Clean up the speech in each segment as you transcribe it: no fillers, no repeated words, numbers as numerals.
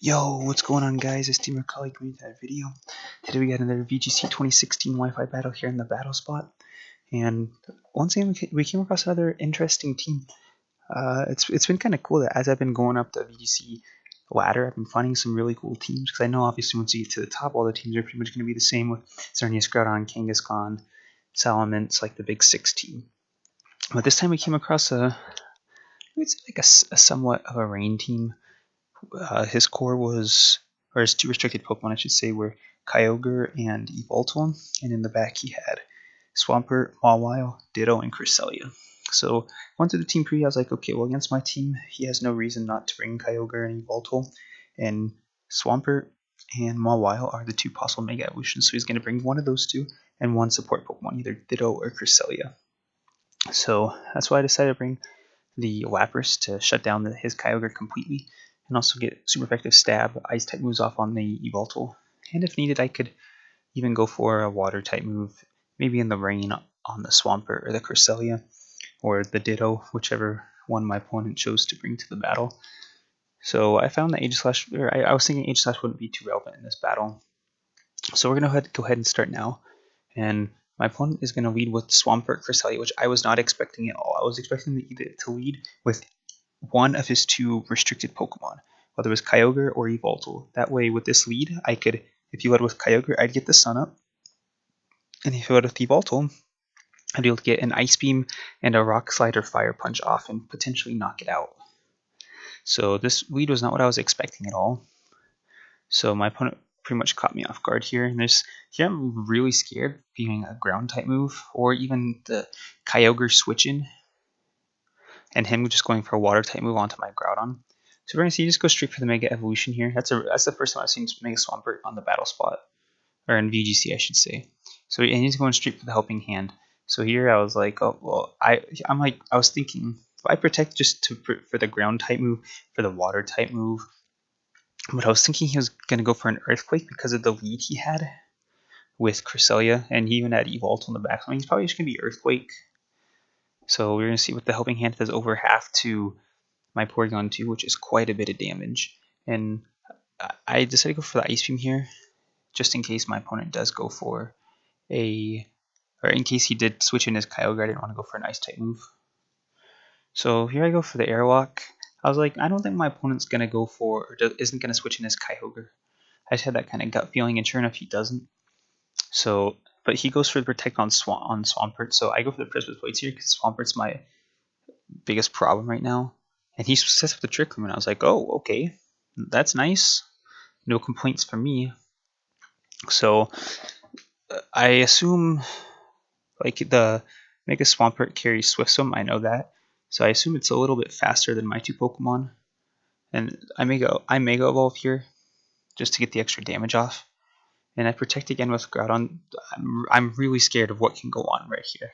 Yo, what's going on, guys? It's Team Colleague bringing that video. Today we got another VGC 2016 Wi-Fi battle here in the battle spot, and once again we came across another interesting team. It's been kind of cool that as I've been going up the VGC ladder, I've been finding some really cool teams, because I know obviously once you get to the top, all the teams are pretty much going to be the same, with Xerneas, Groudon, Kangaskhan, Salamence, like the big 6 team. But this time we came across it's like a somewhat of a rain team. His core was, or his 2 restricted Pokemon, I should say, were Kyogre and Yveltal, and in the back he had Swampert, Mawile, Ditto, and Cresselia. So went through the team preview. I was like, okay, well, against my team, he has no reason not to bring Kyogre and Yveltal, and Swampert and Mawile are the 2 possible Mega Evolutions, so he's going to bring one of those 2 and 1 support Pokemon, either Ditto or Cresselia. So that's why I decided to bring the Lapras to shut down his Kyogre completely, and also get super effective stab, ice type moves off on the Yveltal. And if needed, I could even go for a water type move, maybe in the rain on the Swampert or the Cresselia, or the Ditto, whichever one my opponent chose to bring to the battle. So I found that Aegislash, or I was thinking Aegislash wouldn't be too relevant in this battle. So we're going to go ahead and start now. And my opponent is going to lead with Swampert Cresselia, which I was not expecting at all. I was expecting to lead with one of his 2 restricted Pokemon, whether it was Kyogre or Yveltal. That way, with this lead, I could, if you led with Kyogre, I'd get the Sun Up, and if you led with Yveltal, I'd be able to get an Ice Beam and a Rock Slide or Fire Punch off and potentially knock it out. So this lead was not what I was expecting at all. So my opponent pretty much caught me off guard here, and here I'm really scared being a ground type move, or even the Kyogre switching and him just going for a water type move onto my Groudon. So we're going to see just go straight for the Mega Evolution here. That's the first time I've seen Mega Swampert on the battle spot, or in VGC I should say. So he's going straight for the Helping Hand. So here I was like, oh well, I was thinking, if I protect just for the ground type move, for the water type move, but I was thinking he was going to go for an Earthquake because of the lead he had with Cresselia, and he even had Yveltal in the back. So I mean, he's probably just going to be Earthquake. So we're going to see what the Helping Hand does over half to my Porygon 2, which is quite a bit of damage. And I decided to go for the Ice Beam here, just in case my opponent does go for or in case he did switch in his Kyogre, I didn't want to go for an Ice type move. So here I go for the Airlock. I was like, I don't think my opponent's going to go for, or isn't going to switch in his Kyogre. I just had that kind of gut feeling, and sure enough, he doesn't. So, but he goes for the Protect on Swampert, so I go for the Precipice Blades here because Swampert's my biggest problem right now. And he sets up the Trick Room, and I was like, oh, okay, that's nice. No complaints from me. So I assume, like, the Mega Swampert carries Swift Swim, I know that. So I assume it's a little bit faster than my 2 Pokemon. And I Mega Evolve here, just to get the extra damage off. And I Protect again with Groudon. I'm really scared of what can go on right here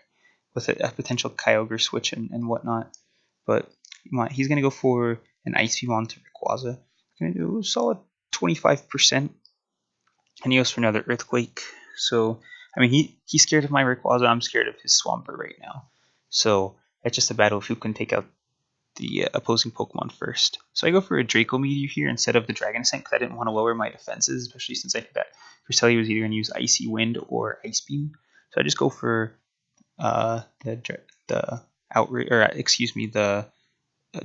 with a potential Kyogre switch and whatnot. But he's going to go for an Ice Beam onto Rayquaza. Going to do a solid 25%. And he goes for another Earthquake. So, I mean, he's scared of my Rayquaza. I'm scared of his Swampert right now. So, it's just a battle of who can take out the opposing Pokemon first. So I go for a Draco Meteor here instead of the Dragon Ascent because I didn't want to lower my defenses, especially since I knew that Cresselia was either going to use Icy Wind or Ice Beam. So I just go for the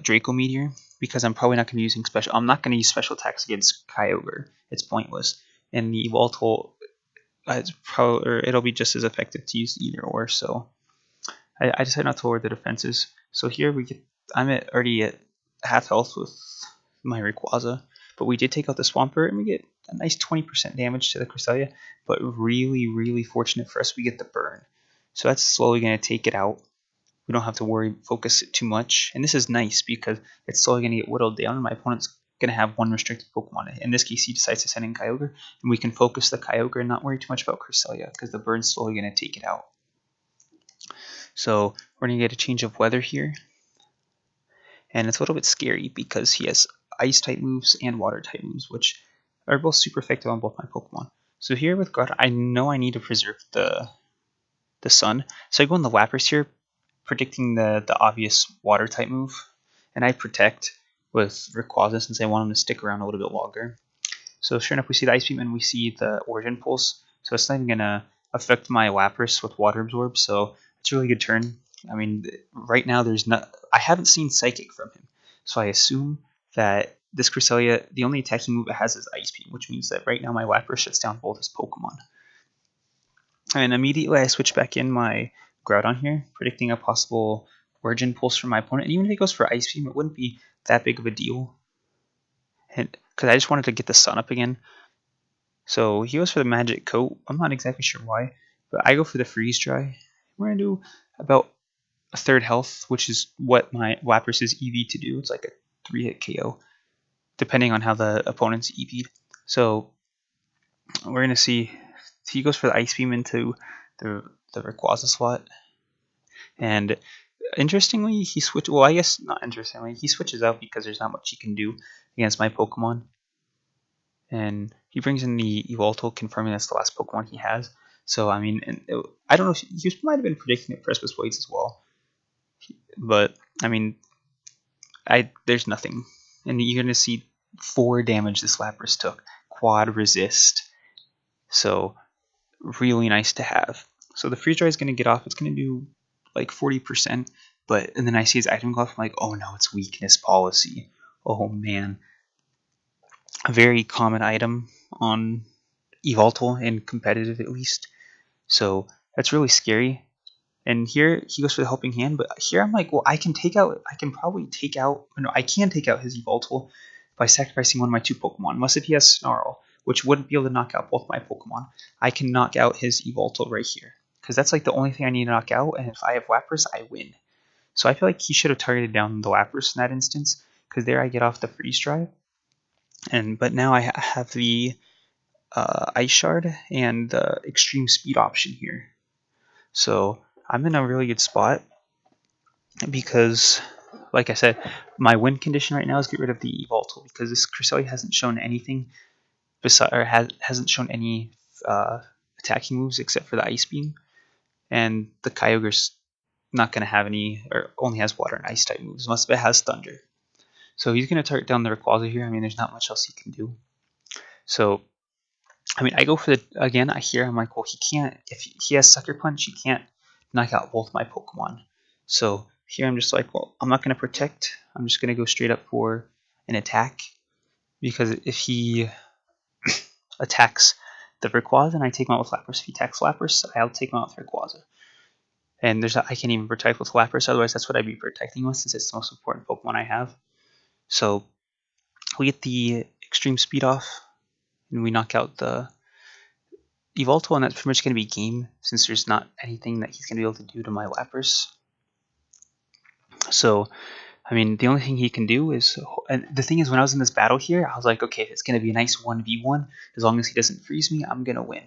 Draco Meteor, because I'm probably not going to be using special. I'm not going to use special attacks against Kyogre. It's pointless. And the Yveltal, it'll be just as effective to use either or. So I decided not to lower the defenses. So here I'm already at half health with my Rayquaza, but we did take out the Swampert, and we get a nice 20% damage to the Cresselia. But really, really fortunate for us, we get the burn. So that's slowly going to take it out. We don't have to focus it too much. And this is nice because it's slowly going to get whittled down. My opponent's going to have 1 restricted Pokemon. In this case, he decides to send in Kyogre, and we can focus the Kyogre and not worry too much about Cresselia because the burn's slowly going to take it out. So we're going to get a change of weather here. And it's a little bit scary because he has Ice type moves and Water type moves, which are both super effective on both my Pokemon. So here with God, I know I need to preserve the Sun. So I go in the Lapras here, predicting the obvious Water type move, and I Protect with Rayquaza since I want him to stick around a little bit longer. So sure enough, we see the Ice Beam and we see the Origin Pulse. So it's not even going to affect my Lapras with Water Absorb, so it's a really good turn. I mean, right now I haven't seen Psychic from him, so I assume that this Cresselia, the only attacking move it has is Ice Beam, which means that right now my Lapras shuts down both his Pokemon. And immediately I switch back in my Groudon here, predicting a possible Origin Pulse from my opponent. And even if he goes for Ice Beam, it wouldn't be that big of a deal, because I just wanted to get the sun up again. So he goes for the Magic Coat. I'm not exactly sure why, but I go for the Freeze Dry. We're going to do about a third health, which is what my Lapras is EV to do. It's like a 3-hit KO, depending on how the opponent's EV'd. So we're going to see he goes for the Ice Beam into the Rayquaza slot. And interestingly, he switches. Well, I guess not interestingly. He switches out because there's not much he can do against my Pokemon. And he brings in the Yveltal, confirming that's the last Pokemon he has. So, I mean, I don't know. He might have been predicting it Precipice Blades as well. But, I mean, there's nothing. And you're going to see 4 damage this Lapras took. Quad resist. So, really nice to have. So the Freeze Dry is going to get off. It's going to do like 40%. And then I see his item go off. I'm like, oh no, it's weakness policy. Oh man. A very common item on Yveltal, in competitive at least. So that's really scary. And here he goes for the Helping Hand, but here I'm like, well, I can take out his Yveltal by sacrificing one of my 2 Pokemon, unless if he has Snarl, which wouldn't be able to knock out both my Pokemon. I can knock out his Yveltal right here, because that's like the only thing I need to knock out, and if I have Lapras, I win. So I feel like he should have targeted down the Lapras in that instance, because there I get off the Freeze Dry. But now I have the Ice Shard and the Extreme Speed option here. So I'm in a really good spot because, like I said, my win condition right now is get rid of the Yveltal, because this Cresselia hasn't shown anything hasn't shown any attacking moves except for the Ice Beam, and the Kyogre's not going to have any, or only has Water and Ice type moves, unless it has Thunder. So he's going to target down the Rayquaza here. I mean, there's not much else he can do. So, I mean, I go for I'm like, well, he can't, if he has Sucker Punch, he can't knock out both my Pokemon. So here I'm just like, well, I'm not going to protect. I'm just going to go straight up for an attack, because if he attacks the Rayquaza and I take him out with Lapras, if he attacks Lapras, I'll take him out with Rayquaza. And I can't even protect with Lapras, otherwise that's what I'd be protecting with, since it's the most important Pokemon I have. So we get the Extreme Speed off, and we knock out the Yveltal, and that's pretty much going to be game, since there's not anything that he's going to be able to do to my Lapras. So, I mean, the only thing he can do is, and the thing is, when I was in this battle here, I was like, okay, it's going to be a nice 1v1, as long as he doesn't freeze me, I'm going to win.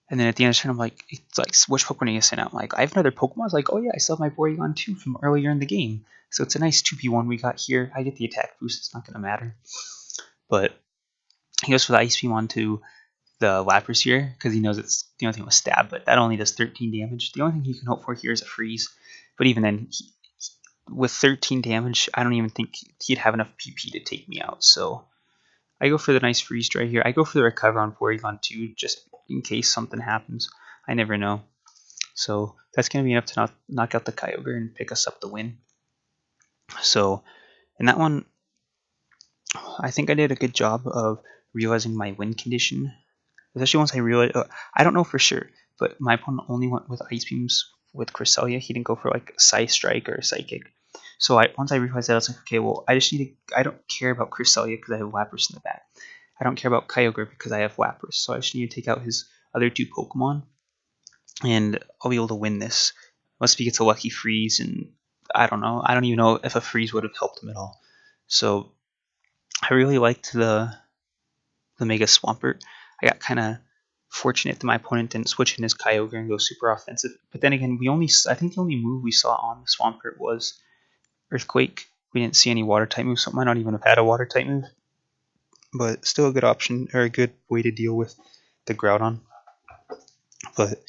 And then at the end of the turn, I'm like, it's like, which Pokemon are you send out? I'm like, I have another Pokemon. I was like, oh yeah, I still have my Porygon 2 from earlier in the game. So it's a nice 2v1 we got here. I get the attack boost, it's not going to matter. But he goes for the Ice Beam onto the Lapras here, because he knows it's the only thing with Stab, but that only does 13 damage. The only thing he can hope for here is a freeze. But even then, with 13 damage, I don't even think he'd have enough PP to take me out. So I go for the nice Freeze Dry here. I go for the Recover on Porygon 2, just in case something happens. I never know. So that's going to be enough to knock out the Kyogre and pick us up the win. So in that one, I think I did a good job of realizing my win condition. Especially once I realized, I don't know for sure, but my opponent only went with Ice Beams with Cresselia. He didn't go for like Psy Strike or Psychic. So once I realized that, I was like, okay, well, I don't care about Cresselia because I have Lapras in the back. I don't care about Kyogre because I have Lapras. So I just need to take out his other 2 Pokemon, and I'll be able to win this. Unless he gets a lucky freeze, and I don't know. I don't even know if a freeze would have helped him at all. So I really liked the Mega Swampert. I got kind of fortunate that my opponent didn't switch in his Kyogre and go super offensive. But then again, I think the only move we saw on the Swampert was Earthquake. We didn't see any Water type moves, so it might not even have had a Water type move. But still a good option, or a good way to deal with the Groudon. But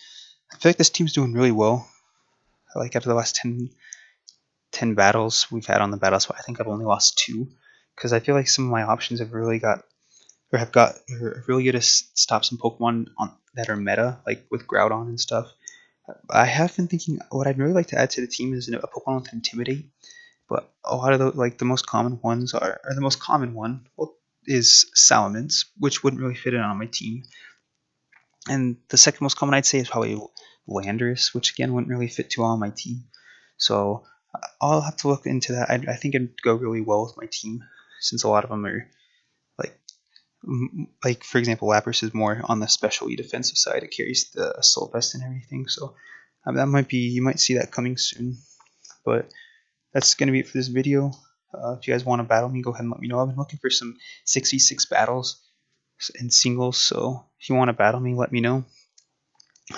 I feel like this team's doing really well. Like, out of the last 10 battles we've had on the battle spot, I think I've only lost 2. because I feel like some of my options have really got are really good to stop some Pokemon that are meta, like with Groudon and stuff. I have been thinking what I'd really like to add to the team is a Pokemon with Intimidate, but a lot of the most common ones or the most common one is Salamence, which wouldn't really fit in on my team. And the second most common I'd say is probably Landorus, which again wouldn't really fit too well on my team. So I'll have to look into that. I think it'd go really well with my team, since a lot of them are like for example, Lapras is more on the specialty defensive side. It carries the Assault Vest and everything. So that might be, you might see that coming soon. But that's gonna be it for this video. If you guys want to battle me, go ahead and let me know. I've been looking for some 66 battles in singles, so if you want to battle me, let me know.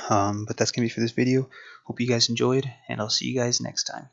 But that's gonna be for this video. Hope you guys enjoyed, and I'll see you guys next time.